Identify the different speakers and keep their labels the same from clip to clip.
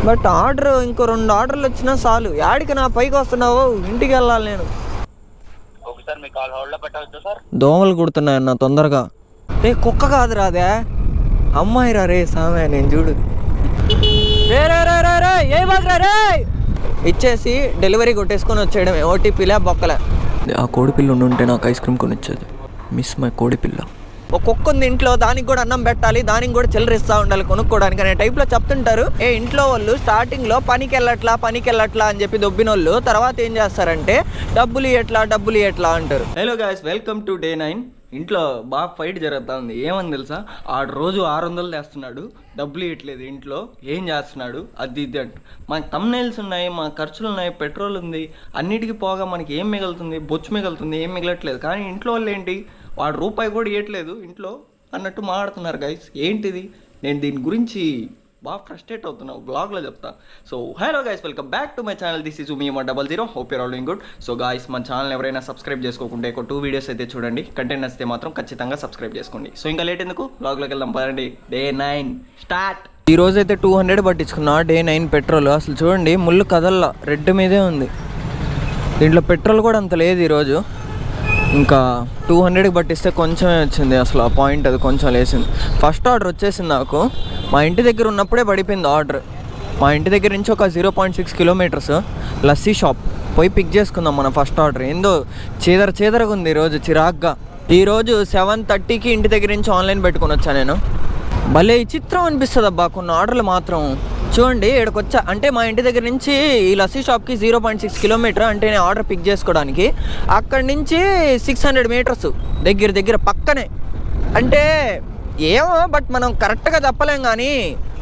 Speaker 1: But order ఇంకో 2 ఆర్డర్లు వచ్చినా చాలు. యాడికి నా పైకి వస్తున్నావు, ఇంటికి వెళ్ళాలి నేను. దోమలు కుడుతున్నాయన్న తొందరగా. రే కుక్క కాదు రాదే, అమ్మాయి రా రే సామే. నేను చూడు ఇచ్చేసి డెలివరీ కొట్టేసుకొని వచ్చేయడమే. ఓటీపీలే బొక్కలే. ఆ కోడిపిల్ల ఉంటే నాకు ఐస్ క్రీమ్ కొనిచ్చేది. మిస్ మై కోడిపిల్ల. ఒక కుక్క ఉంది ఇంట్లో, దానికి కూడా అన్నం పెట్టాలి, దానికి కూడా చిల్లరిస్తూ ఉండాలి కొనుక్కోవడానికి అనే టైప్లో చెప్తుంటారు. ఇంట్లో వాళ్ళు స్టార్టింగ్లో పనికి వెళ్ళట్లా అని చెప్పి దొబ్బినోళ్ళు తర్వాత ఏం చేస్తారంటే డబ్బులు ఇయట్లా అంటారు. Hello guys, welcome to day 9. ఇంట్లో బాగా ఫైట్ జరుగుతూ ఉంది. ఏమని తెలుసా, ఆడు రోజు 600 తెస్తున్నాడు, డబ్బులు ఇవ్వట్లేదు, ఇంట్లో ఏం చేస్తున్నాడు అది ఇది అంట. మనకి థంబ్నెయిల్స్ ఉన్నాయి, మన ఖర్చులు ఉన్నాయి, పెట్రోల్ ఉంది, అన్నిటికీ పోగా మనకి ఏం మిగులుతుంది, బొచ్చు మిగులుతుంది, ఏం మిగలట్లేదు. కానీ ఇంట్లో వాళ్ళు ఏంటి, వాడు రూపాయి కూడా ఇవ్వట్లేదు ఇంట్లో అన్నట్టు మాట్లాడుతున్నారు గైస్. ఏంటిది, నేను దీని గురించి బాగా ఫ్రస్ట్రేట్ అవుతున్నావు, బ్లాగ్లో చెప్తా. So hello guys, welcome back to my channel. This is Umi100. Hope your all doing good. So guys, మన ఛానల్ ఎవరైనా సబ్స్క్రైబ్ చేసుకోకుంటే ఒక 2 వీడియోస్ అయితే చూడండి. కంటెంట్ నచ్చితే మాత్రం ఖచ్చితంగా సబ్స్క్రైబ్ చేసుకోండి. సో ఇంకా లేట్ ఎందుకు, బ్లాగ్లోకి వెళ్దాం పదండి. Day 9 start. ఈ రోజు అయితే 200 పట్టించుకున్నా, డే 9 పెట్రోల్. అసలు చూడండి, ముళ్ళు కదల్లా, రెడ్ మీదే ఉంది. దీంట్లో పెట్రోల్ కూడా అంత లేదు ఈరోజు. ఇంకా 200కి పట్టిస్తే కొంచెమే వచ్చింది. అసలు ఆ పాయింట్ అది కొంచెం లేసింది. ఫస్ట్ ఆర్డర్ వచ్చేసింది నాకు. మా ఇంటి దగ్గర ఉన్నప్పుడే పడిపోయింది ఆర్డర్. మా ఇంటి దగ్గర నుంచి ఒక 0.6 కిలోమీటర్స్ లస్సీ షాప్ పోయి పిక్ చేసుకుందాం మనం ఫస్ట్ ఆర్డర్. ఏందో చీదరగా ఉంది ఈరోజు, చిరాగ్గా. ఈరోజు 7:30కి ఇంటి దగ్గర నుంచి ఆన్లైన్ పెట్టుకొని వచ్చా నేను. భలే విచిత్రం అనిపిస్తుంది అబ్బా కొన్ని ఆర్డర్లు మాత్రం. చూడండి, ఇక్కడికి వచ్చా అంటే మా ఇంటి దగ్గర నుంచి ఈ లస్సీ షాప్కి 0.6 కిలోమీటర్ అంటే నేను ఆర్డర్ పిక్ చేసుకోవడానికి. అక్కడి నుంచి 600 మీటర్స్ దగ్గర పక్కనే. అంటే ఏమో, బట్ మనం కరెక్ట్గా చెప్పలేం. కానీ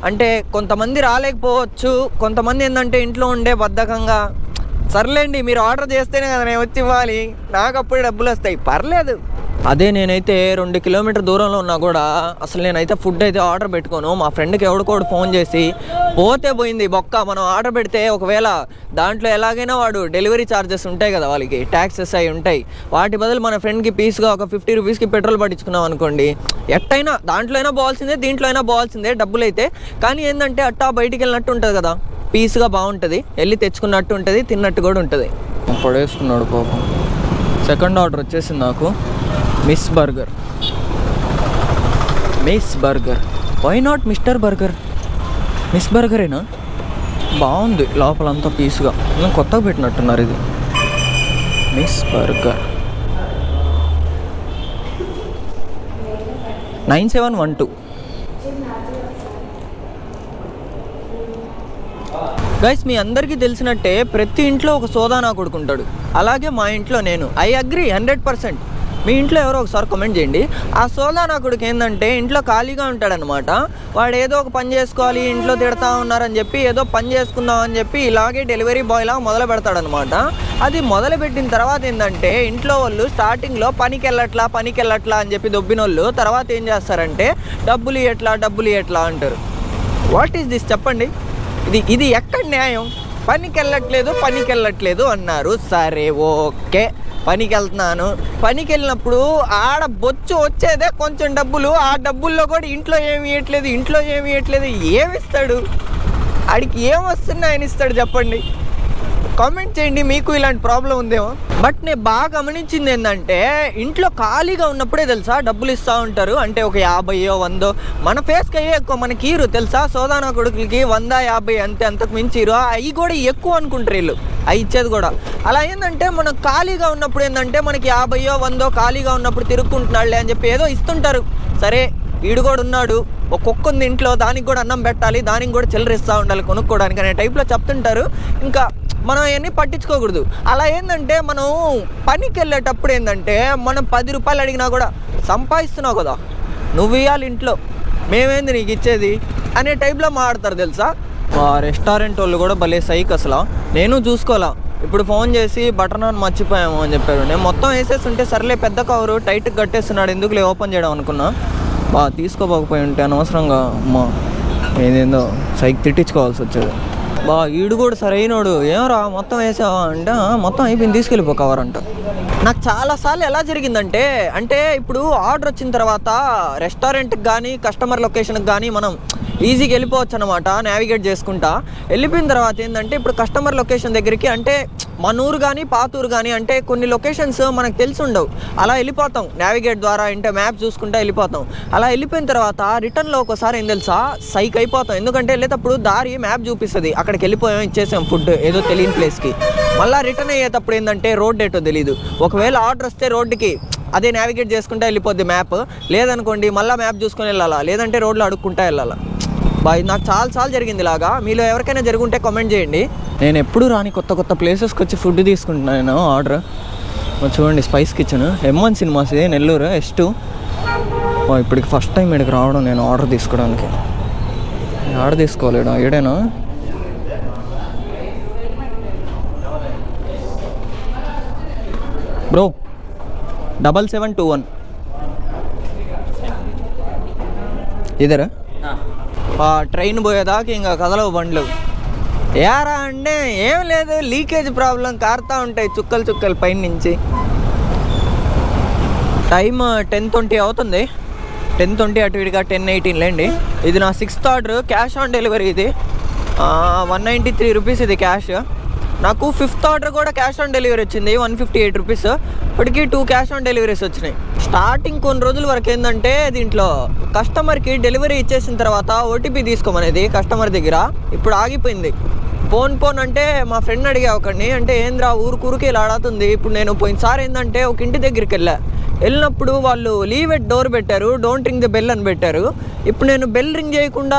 Speaker 1: అంటే కొంతమంది రాలేకపోవచ్చు, కొంతమంది ఏంటంటే ఇంట్లో ఉండే బద్ధకంగా, సర్లేండి మీరు ఆర్డర్ చేస్తేనే కదా నేను వచ్చి ఇవ్వాలి, నాకు అప్పుడే డబ్బులు వస్తాయి, పర్లేదు. అదే నేనైతే 2 కిలోమీటర్ దూరంలో ఉన్నా కూడా అసలు నేనైతే ఫుడ్ అయితే ఆర్డర్ పెట్టుకోను. మా ఫ్రెండ్కి ఎవడికోడు ఫోన్ చేసి పోతే పోయింది బొక్క. మనం ఆర్డర్ పెడితే ఒకవేళ దాంట్లో ఎలాగైనా వాడు డెలివరీ ఛార్జెస్ ఉంటాయి కదా, వాళ్ళకి ట్యాక్సెస్ అవి ఉంటాయి. వాటి బదులు మన ఫ్రెండ్కి పీస్గా ఒక 50 రూపీస్కి పెట్రోల్ పట్టించుకున్నాం అనుకోండి, ఎట్టయినా దాంట్లో అయినా పోవాల్సిందే, దీంట్లో అయినా పోవాల్సిందే డబ్బులు అయితే. కానీ ఏంటంటే అట్టా బయటికి వెళ్ళినట్టు ఉంటుంది కదా, పీస్గా బాగుంటుంది, వెళ్ళి తెచ్చుకున్నట్టు ఉంటుంది, తిన్నట్టు కూడా ఉంటుంది. పడేసుకున్నాడు పాపం. సెకండ్ ఆర్డర్ వచ్చేసింది నాకు, miss burger. Why not mister burger? Miss బర్గరేనా? బాగుంది, లోపలంతా పీస్గా. కొత్తగా పెట్టినట్టున్నారు ఇది. Miss burger 9712. గైస్, మీ అందరికీ తెలిసినట్టే ప్రతి ఇంట్లో ఒక సోదానా కొడుకుంటాడు. అలాగే మా ఇంట్లో నేను. I agree 100%. మీ ఇంట్లో ఎవరో ఒకసారి కామెంట్ చేయండి. ఆ సోదానా కొడుకు ఏంటంటే ఇంట్లో ఖాళీగా ఉంటాడనమాట. వాడు ఏదో ఒక పని చేసుకోవాలి, ఇంట్లో తిడతా ఉన్నారని చెప్పి ఏదో పని చేసుకుందాం అని చెప్పి ఇలాగే డెలివరీ బాయ్లా మొదలు పెడతాడనమాట. అది మొదలు పెట్టిన తర్వాత ఏంటంటే ఇంట్లో వాళ్ళు స్టార్టింగ్లో పనికి వెళ్ళట్లా అని చెప్పి దొబ్బినోళ్ళు తర్వాత ఏం చేస్తారంటే డబ్బులు ఇయట్లా అంటారు. వాట్ ఈస్ దిస్ చెప్పండి? ఇది ఎక్కడ న్యాయం? పనికి వెళ్ళట్లేదు అన్నారు, సరే ఓకే పనికి వెళ్తున్నాను. పనికి వెళ్ళినప్పుడు ఆడ బొచ్చు వచ్చేదే కొంచెం డబ్బులు, ఆ డబ్బుల్లో కూడా ఇంట్లో ఏమి ఇవ్వట్లేదు. ఏమిస్తాడు ఆడికి? ఏం వస్తున్నాయి ఆయన ఇస్తాడు చెప్పండి? కామెంట్ చేయండి, మీకు ఇలాంటి ప్రాబ్లం ఉందేమో. బట్ నేను బాగా గమనించింది ఏంటంటే ఇంట్లో ఖాళీగా ఉన్నప్పుడే తెలుసా డబ్బులు ఇస్తూ ఉంటారు. అంటే ఒక 50 100 మన ఫేస్కి అయ్యే ఎక్కువ మనకి ఇరు తెలుసా. సోదానా కొడుకులకి 100 50 అంతే, అంతకు మించి ఇరు. అవి కూడా ఎక్కువ అనుకుంటారు వీళ్ళు, అవి ఇచ్చేది కూడా. అలా ఏంటంటే మనం ఖాళీగా ఉన్నప్పుడు ఏంటంటే మనకి 50 100 ఖాళీగా ఉన్నప్పుడు తిరుక్కుంటున్నాడులే అని చెప్పి ఏదో ఇస్తుంటారు. సరే వీడు కూడా ఉన్నాడు, ఒక కుక్క ఉంది ఇంట్లో, దానికి కూడా అన్నం పెట్టాలి, దానికి కూడా చిల్లరిస్తూ ఉండాలి కొనుక్కోవడానికి అనే టైప్లో చెప్తుంటారు. ఇంకా మనం అవన్నీ పట్టించుకోకూడదు. అలా ఏంటంటే మనం పనికి వెళ్ళేటప్పుడు ఏంటంటే మనం 10 రూపాయలు అడిగినా కూడా సంపాదిస్తున్నావు కదా, నువ్వు ఇవ్వాలి ఇంట్లో, మేమేంది నీకు ఇచ్చేది అనే టైప్లో మాట్లాడతారు తెలుసా. ఆ రెస్టారెంట్ వాళ్ళు కూడా భలే సైక్ అసలు. నేను చూసుకోవాలా, ఇప్పుడు ఫోన్ చేసి బటర్ నాన్ మర్చిపోయాము అని చెప్పారు. నేను మొత్తం వేసేస్తుంటే సర్లే పెద్ద కవరు టైట్గా కట్టేస్తున్నాడు, ఎందుకులే ఓపెన్ చేయడం అనుకున్నా. తీసుకోపోకపోయి ఉంటే అనవసరంగా అమ్మా ఏదేందో సైక్ తిట్టించుకోవాల్సి వచ్చేది. ఈడు కూడా సరైనోడు, ఏమరా మొత్తం వేసావా అంటే మొత్తం అయిపోయింది తీసుకెళ్ళిపో కవర్ అంట. నాకు చాలాసార్లు ఎలా జరిగిందంటే, అంటే ఇప్పుడు ఆర్డర్ వచ్చిన తర్వాత రెస్టారెంట్కి కానీ కస్టమర్ లొకేషన్కి కానీ మనం ఈజీగా వెళ్ళిపోవచ్చు అనమాట నావిగేట్ చేసుకుంటా. వెళ్ళిపోయిన తర్వాత ఏంటంటే ఇప్పుడు కస్టమర్ లొకేషన్ దగ్గరికి అంటే మన ఊరు కానీ పాతూరు కానీ అంటే కొన్ని లొకేషన్స్ మనకు తెలిసి ఉండవు, అలా వెళ్ళిపోతాం నావిగేట్ ద్వారా, అంటే మ్యాప్ చూసుకుంటా వెళ్ళిపోతాం. అలా వెళ్ళిపోయిన తర్వాత రిటర్న్లో ఒకసారి ఏం తెలుసా సైక్ అయిపోతాం, ఎందుకంటే వెళ్ళేటప్పుడు దారి మ్యాప్ చూపిస్తుంది, అక్కడికి వెళ్ళిపోయాం ఇచ్చేసాం ఫుడ్ ఏదో తెలియని ప్లేస్కి. మళ్ళీ రిటర్న్ అయ్యేటప్పుడు ఏంటంటే రోడ్ ఏటో తెలియదు, ఒకవేళ ఆర్డర్ వస్తే రోడ్డుకి అదే నావిగేట్ చేసుకుంటా వెళ్ళిపోద్ది మ్యాప్, లేదనుకోండి మళ్ళీ మ్యాప్ చూసుకొని వెళ్ళాలా, లేదంటే రోడ్లో అడుక్కుంటా వెళ్ళాలా. బాయ్ నాకు చాలాసార్లు జరిగింది ఇలాగా, మీలో ఎవరికైనా జరుగుంటే కామెంట్ చేయండి. నేను ఎప్పుడు రాని కొత్త కొత్త ప్లేసెస్కి వచ్చి ఫుడ్ తీసుకుంటున్నాను ఆర్డర్. చూడండి స్పైస్ కిచెన్ M1 సినిమాస్ ఇది నెల్లూరు S2. ఇప్పటికి ఫస్ట్ టైం ఇక్కడికి రావడం నేను ఆర్డర్ తీసుకోవడానికి. ఆర్డర్ తీసుకోలేడు ఏడేనా. బ్రో 7721 ఇదరా ట్రైన్ పోయేదాకా ఇంకా కదలవు బండ్లు. ఏరా అంటే ఏం లేదు, లీకేజ్ ప్రాబ్లం కారుతూ ఉంటాయి చుక్కలు చుక్కలు పైన నుంచి. టైం 10:20 అవుతుంది, 10:20 అటు ఇటుగా 10:18 లేండి. ఇది నా 6th order, cash on delivery. ఇది 193 రూపీస్ ఇది క్యాష్. నాకు 5th ఆర్డర్ కూడా క్యాష్ ఆన్ డెలివరీ వచ్చింది 158 రూపీస్. ఇప్పటికీ 2 క్యాష్ ఆన్ డెలివరీస్ వచ్చినాయి. స్టార్టింగ్ కొన్ని రోజుల వరకు ఏంటంటే దీంట్లో కస్టమర్కి డెలివరీ ఇచ్చేసిన తర్వాత OTP తీసుకోమనేది కస్టమర్ దగ్గర, ఇప్పుడు ఆగిపోయింది. ఫోన్ అంటే మా ఫ్రెండ్ అడిగా ఒకడిని, అంటే ఏంద్రా ఊరికి ఇలా ఆడుతుంది. ఇప్పుడు నేను పోయినసారి ఏంటంటే ఒక ఇంటి దగ్గరికి వెళ్ళినప్పుడు వాళ్ళు లీవ్ ఎట్ డోర్ పెట్టారు, డోంట్ రింగ్ ది బెల్ అని పెట్టారు. ఇప్పుడు నేను బెల్ రింగ్ చేయకుండా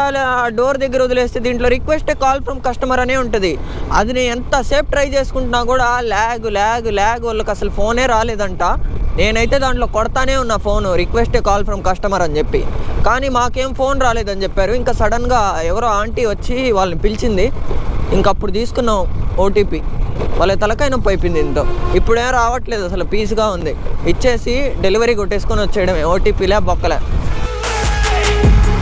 Speaker 1: డోర్ దగ్గర వదిలేస్తే దీంట్లో రిక్వెస్ట్ కాల్ ఫ్రమ్ కస్టమర్ అనే ఉంటుంది. అది నేను ఎంతసేపు ట్రై చేసుకుంటున్నా కూడా ల్యాగ్ వాళ్ళకి అసలు ఫోనే రాలేదంట. నేనైతే దాంట్లో కొడతానే ఉన్నా phone, request call from customer అని చెప్పి, కానీ మాకేం ఫోన్ రాలేదని చెప్పారు. ఇంకా సడన్గా ఎవరో ఆంటీ వచ్చి వాళ్ళని పిలిచింది, ఇంకప్పుడు తీసుకున్నాం OTP. వాళ్ళ తలకాయ నొప్పి అయిపోయింది ఇంతో. ఇప్పుడేం రావట్లేదు అసలు, పీస్గా ఉంది. ఇచ్చేసి delivery కొట్టేసుకొని వచ్చేయడమే, OTPలే బొక్కలే.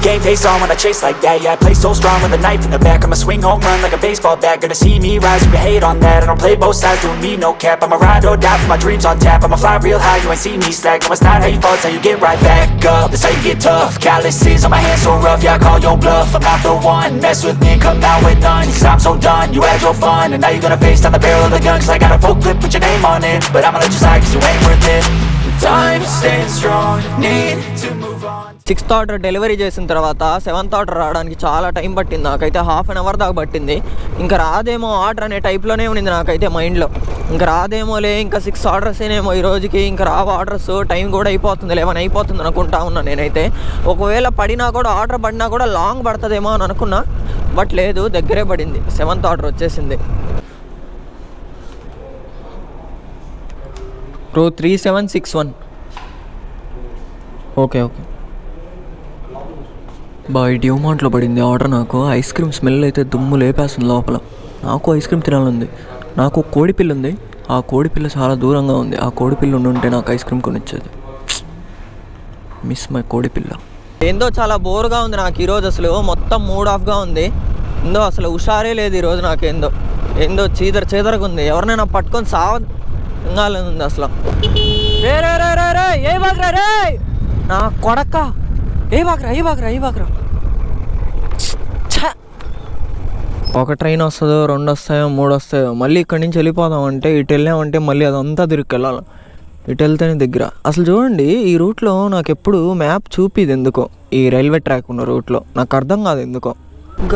Speaker 2: Game face on when I chase like that. Yeah, I play so strong with a knife in the back. I'ma swing home run like a baseball bat. Gonna see me rise, you can hate on that. I don't play both sides, doing me no cap. I'ma ride or die for my dreams on tap. I'ma fly real high, you ain't see me slack. No, it's not how you fall, it's how you get right back up. That's how you get tough. Calluses on my hands so rough, yeah, I call your bluff. I'm not the one, mess with me, come out with none. Cause I'm so done, you had your fun. And now you're gonna face down the barrel of the gun. Cause I got a full clip, put your name on it. But I'ma let you slide cause you ain't worth it. Time staying strong, need to move on.
Speaker 1: 6th order delivery చేసిన తర్వాత 7th order రావడానికి చాలా time పట్టింది. నాకైతే ½ an hour దాకా పట్టింది. ఇంకా రాదేమో ఆర్డర్ అనే టైప్లోనే ఉండింది నాకైతే మైండ్లో. ఇంకా రాదేమోలే, ఇంకా 6 ఆర్డర్స్ ఏమో ఈ రోజుకి, ఇంకా రావు ఆర్డర్స్, టైం కూడా అయిపోతుంది 11 అయిపోతుంది అనుకుంటా ఉన్నా నేనైతే. ఒకవేళ పడినా కూడా ఆర్డర్ పడినా కూడా లాంగ్ పడుతుందేమో అని అనుకున్నా, బట్ లేదు, దగ్గరే పడింది. 7th ఆర్డర్ వచ్చేసింది. Pro 3761. ఓకే బాయ్ డ్యూమాంట్లో పడింది ఆర్డర్. నాకు ఐస్ క్రీమ్ స్మెల్ అయితే దుమ్ము లేపేస్తుంది లోపల. నాకు ఐస్ క్రీమ్ తినాలంది. నాకు కోడిపిల్ల ఉంది, ఆ కోడిపిల్ల చాలా దూరంగా ఉంది. ఆ కోడిపిల్ల ఉంటే నాకు ఐస్ క్రీమ్ కొనిచ్చేది. మిస్ మై కోడిపిల్ల. ఏందో చాలా బోర్గా ఉంది నాకు ఈరోజు, అసలు మొత్తం మూడ్ ఆఫ్గా ఉంది. ఏందో అసలు హుషారే లేదు ఈరోజు నాకేందో, ఏందో చీదరగా ఉంది. ఎవరినైనా పట్టుకొని ఉంది అసలు. ఏ బాగ్రా రే నా కొడక, ఏ బాగ్రా. ఒక ట్రైన్ వస్తుందో, 2 వస్తాయో, 3 వస్తాయో, మళ్ళీ ఇక్కడి నుంచి వెళ్ళిపోదామంటే ఇటు వెళ్ళామంటే మళ్ళీ అదంతా తిరిగి వెళ్ళాలి. ఇటు వెళ్తేనే దగ్గర. అసలు చూడండి ఈ రూట్లో నాకు ఎప్పుడు మ్యాప్ చూపిది ఎందుకో, ఈ రైల్వే ట్రాక్ ఉన్న రూట్లో నాకు అర్థం కాదు ఎందుకో.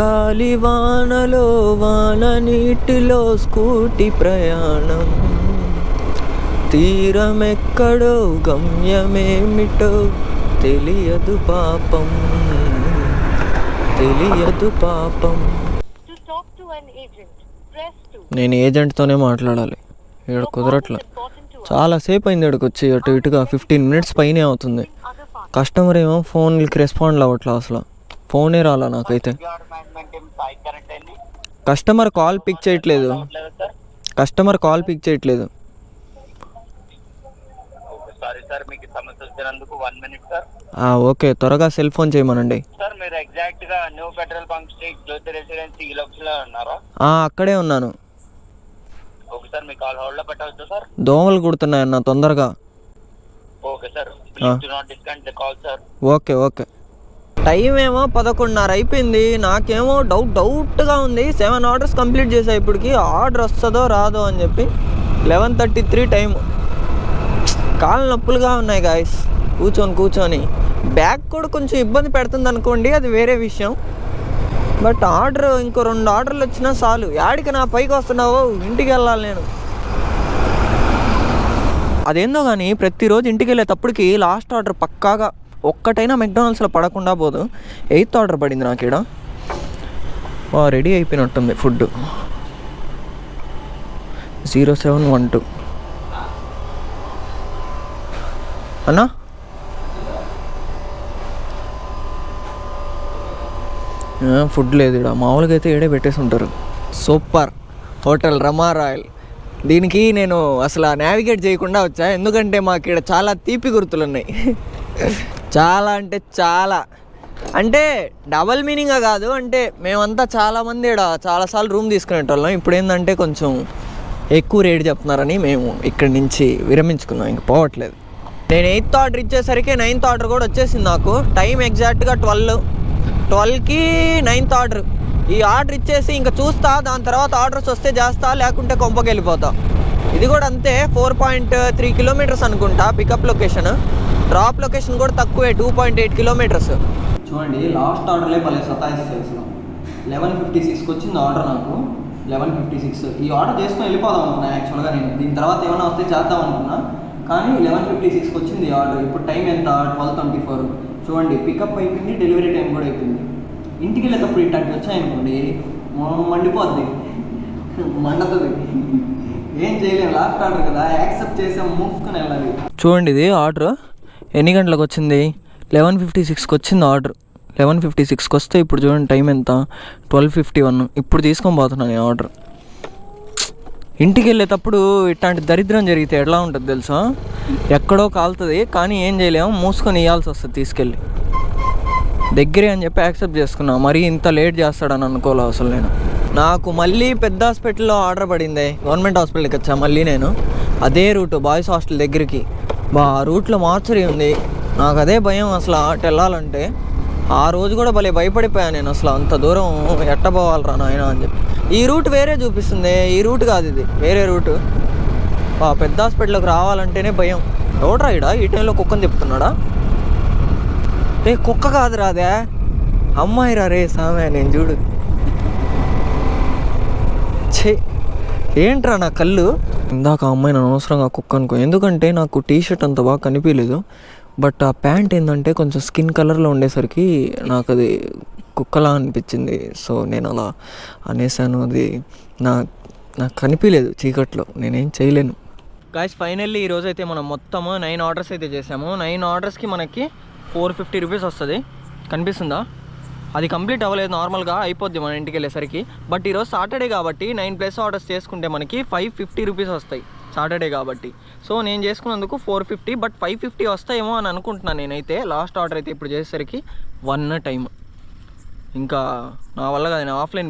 Speaker 1: గాలి వానలో వాన నీటిలో స్కూటీ ప్రయాణం, తీరమెక్కడో గమ్యమేమిటో తెలియదు పాపం. నేను ఏజెంట్తోనే మాట్లాడాలి, ఇక్కడ కుదరట్లే. చాలాసేపు అయింది ఇక్కడికి వచ్చి, అటు ఇటుగా 15 మినిట్స్ పైనే అవుతుంది. కస్టమర్ ఏమో ఫోన్కి రెస్పాండ్ అవ్వట్లే, అసలు ఫోనే రాలా నాకైతే. కస్టమర్ కాల్ పిక్ చేయట్లేదు. ఓకే, త్వరగా సెల్ ఫోన్ చేయమనండి. అక్కడే ఉన్నాను. దోమలు కుడుతున్నాయన్న తొందరగా. ఓకే. టైం ఏమో 11:30 అయిపోయింది. నాకేమో డౌట్గా ఉంది. 7 ఆర్డర్స్ కంప్లీట్ చేసా. ఇప్పటికి ఆర్డర్ వస్తుందో రాదో అని చెప్పి 11:33 టైం. కాళ్ళు నొప్పులుగా ఉన్నాయి గాయస్ కూర్చొని. బ్యాగ్ కూడా కొంచెం ఇబ్బంది పెడుతుంది అనుకోండి, అది వేరే విషయం. బట్ ఆర్డర్ ఇంకో 2 ఆర్డర్లు వచ్చినా చాలు. యాడికి నా పైకి వస్తున్నావో, ఇంటికి వెళ్ళాలి నేను. అదేందో కానీ ప్రతిరోజు ఇంటికి వెళ్ళేటప్పటికి లాస్ట్ ఆర్డర్ పక్కాగా ఒక్కటైనా మెక్డానల్డ్స్లో పడకుండా పోదు. 8th ఆర్డర్ పడింది నాకు ఇక్కడ. రెడీ అయిపోయినట్టుంది ఫుడ్. 0712 అన్నా. ఫుడ్ లేదు ఇక్కడ. మామూలుగా అయితే ఏడే పెట్టేసి ఉంటారు. సూపర్ హోటల్ రమా రాయల్. దీనికి నేను అసలు నావిగేట్ చేయకుండా వచ్చా, ఎందుకంటే మాకు ఇక్కడ చాలా తీపి గుర్తులు ఉన్నాయి. చాలా అంటే డబల్ మీనింగ్గా కాదు, అంటే మేమంతా చాలామంది ఇక్కడ చాలాసార్లు రూమ్ తీసుకునేటోళ్ళం. ఇప్పుడు ఏంటంటే కొంచెం ఎక్కువ రేట్ చెప్తున్నారని మేము ఇక్కడి నుంచి విరమించుకున్నాం, ఇంక పోవట్లేదు. నేను 8th ఆర్డర్ ఇచ్చేసరికి 9th ఆర్డర్ కూడా వచ్చేసింది నాకు. టైం ఎగ్జాక్ట్గా 12కి 9th ఆర్డర్. ఈ ఆర్డర్ ఇచ్చేసి ఇంకా చూస్తా, దాని తర్వాత ఆర్డర్స్ వస్తే చేస్తా, లేకుంటే కొంపకి వెళ్ళిపోతా. ఇది కూడా అంతే, 4.3 కిలోమీటర్స్ అనుకుంటా పికప్ లొకేషన్. డ్రాప్ లొకేషన్ కూడా తక్కువే, 2.8 కిలోమీటర్స్. చూడండి లాస్ట్ ఆర్డర్లే భలే సతాయిస్తాను. 11:56కి వచ్చింది ఆర్డర్ నాకు. 11:56 ఈ ఆర్డర్ చేసుకొని వెళ్ళిపోదాం అనుకున్నా యాక్చువల్గా నేను. దీని తర్వాత ఏమైనా వస్తే చేద్దాం అనుకున్నా, కానీ 11:56కి వచ్చింది ఆర్డర్. ఇప్పుడు టైం ఎంత? 12:24. చూడండి పికప్ అయిపోయింది, డెలివరీ టైం కూడా అయిపోయింది. ఇంటికి వెళ్ళేటప్పుడు ఇట్లాంటి వచ్చాయనుకోండి మండిపోద్ది, మండుతుంది. ఏం చేయలేము, లాస్ట్ ఆర్డర్ కదా, యాక్సెప్ట్ చేసాం, మూసుకొని వెళ్ళాలి. చూడండి ఇది ఆర్డర్ ఎన్ని గంటలకు వచ్చింది? 11:56కి వచ్చింది ఆర్డర్. 11:56కి వస్తే ఇప్పుడు చూడండి టైం ఎంత? 12:51. ఇప్పుడు తీసుకొని పోతున్నాను నేను ఆర్డర్. ఇంటికి వెళ్ళేటప్పుడు ఇట్లాంటి దరిద్రం జరిగితే ఎట్లా ఉంటుంది తెలుసా? ఎక్కడో కాలుతుంది, కానీ ఏం చేయలేము, మూసుకొని ఇవ్వాల్సి వస్తుంది తీసుకెళ్ళి. దగ్గరే అని చెప్పి యాక్సెప్ట్ చేసుకున్నా, మరీ ఇంత లేట్ చేస్తాడని అనుకోలే అసలు నేను. నాకు మళ్ళీ పెద్ద హాస్పిటల్లో ఆర్డర్ పడింది. గవర్నమెంట్ హాస్పిటల్కి వచ్చా మళ్ళీ నేను. అదే రూటు బాయ్స్ హాస్టల్ దగ్గరికి. ఆ రూట్లో మార్చరీ ఉంది. నాకు అదే భయం అసలు అటు వెళ్ళాలంటే. ఆ రోజు కూడా భలే భయపడిపోయాను నేను, అసలు అంత దూరం ఎట్టబోవాలరా నాయన అని చెప్పి. ఈ రూట్ వేరే చూపిస్తుంది, ఈ రూట్ కాదు, ఇది వేరే రూటు. పెద్ద హాస్పిటల్కి రావాలంటేనే భయం. ఎవడ్రా ఈడ ఈ టైంలో కుక్కని చెప్తున్నాడా? కుక్క కాదు రాదే, అమ్మాయి రా రే సామె. నేను చూడు, ఛే ఏంట్రా నా కళ్ళు. ఇందాక ఆ అమ్మాయి నన్ను అనవసరంగా కుక్క అనుకో, ఎందుకంటే నాకు టీషర్ట్ అంత బాగా కనిపించలేదు. బట్ ఆ ప్యాంట్ ఏంటంటే కొంచెం స్కిన్ కలర్లో ఉండేసరికి నాకు అది కుక్కలా అనిపించింది. సో నేను అలా అనేసాను. అది నాకు కనిపించలేదు చీకట్లో, నేనేం చేయలేను. గాయ్స్ ఫైనల్లీ ఈరోజు అయితే మనం మొత్తము 9 ఆర్డర్స్ అయితే చేసాము. 9 ఆర్డర్స్కి మనకి 450 రూపీస్ వస్తుంది. కనిపిస్తుందా? అది కంప్లీట్ అవ్వలేదు, నార్మల్గా అయిపోద్ది మన ఇంటికి వెళ్ళేసరికి. బట్ ఈరోజు సాటర్డే కాబట్టి 9+ ఆర్డర్స్ చేసుకుంటే మనకి 550 రూపీస్ వస్తాయి సాటర్డే కాబట్టి. సో నేను చేసుకున్నందుకు 450, బట్ 550 వస్తాయేమో అని అనుకుంటున్నాను నేనైతే. లాస్ట్ ఆర్డర్ అయితే ఇప్పుడు చేసేసరికి 1 టైం. ఇంకా నా వల్ల కాదు, నేను ఆఫ్లైన్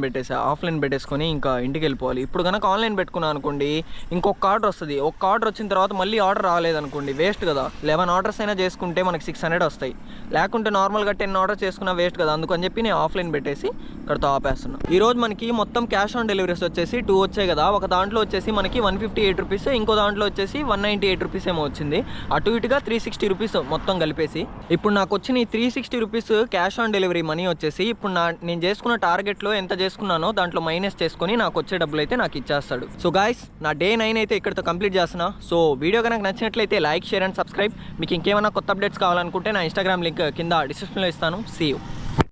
Speaker 1: పెట్టేసుకొని ఇంకా ఇంటికి వెళ్ళిపోవాలి. ఇప్పుడు కనుక ఆన్లైన్ పెట్టుకున్నాను అనుకోండి, ఇంకొక ఆర్డర్ వస్తుంది. ఒక ఆర్డర్ వచ్చిన తర్వాత మళ్ళీ ఆర్డర్ రాలేదనుకోండి, వేస్ట్ కదా. 11 ఆర్డర్స్ అయినా చేసుకుంటే మనకి 600 వస్తాయి. లేకుంటే నార్మల్గా 10 ఆర్డర్స్ చేసుకున్నా వేస్ట్ కదా. అందుకని చెప్పి నేను ఆఫ్లైన్ పెట్టేసి ఇక్కడతో ఆపేస్తున్నాను. ఈరోజు మనకి మొత్తం క్యాష్ ఆన్ డెలివరీస్ వచ్చేసి 2 వచ్చాయి కదా. ఒక దాంట్లో వచ్చేసి మనకి 158 రూపీస్, ఇంకో దాంట్లో వచ్చేసి 198 రూపీస్ ఏమో వచ్చింది. అటు ఇటుగా 360 రూపీస్ మొత్తం కలిపేసి. ఇప్పుడు నాకు వచ్చిన ఈ 360 rupees cash on delivery money వచ్చేసి ఇప్పుడు నేను చేసుకున్న టార్గెట్లో ఎంత చేసుకున్నానో దాంట్లో మైనస్ చేసుకొని నాకు వచ్చే డబ్బులు అయితే నాకు ఇచ్చేస్తాడు. సో గాయ్స్ నా డే 9 అయితే ఇక్కడితో కంప్లీట్ చేస్తున్నా. సో వీడియో కనుక నచ్చినట్లయితే లైక్, షేర్ అండ్ సబ్స్క్రైబ్. మీకు ఇంకేమైనా కొత్త అప్డేట్స్ కావాలనుకుంటే నా ఇన్స్టాగ్రామ్ లింక్ కింద డిస్క్రిప్షన్లో ఇస్తాను. See you.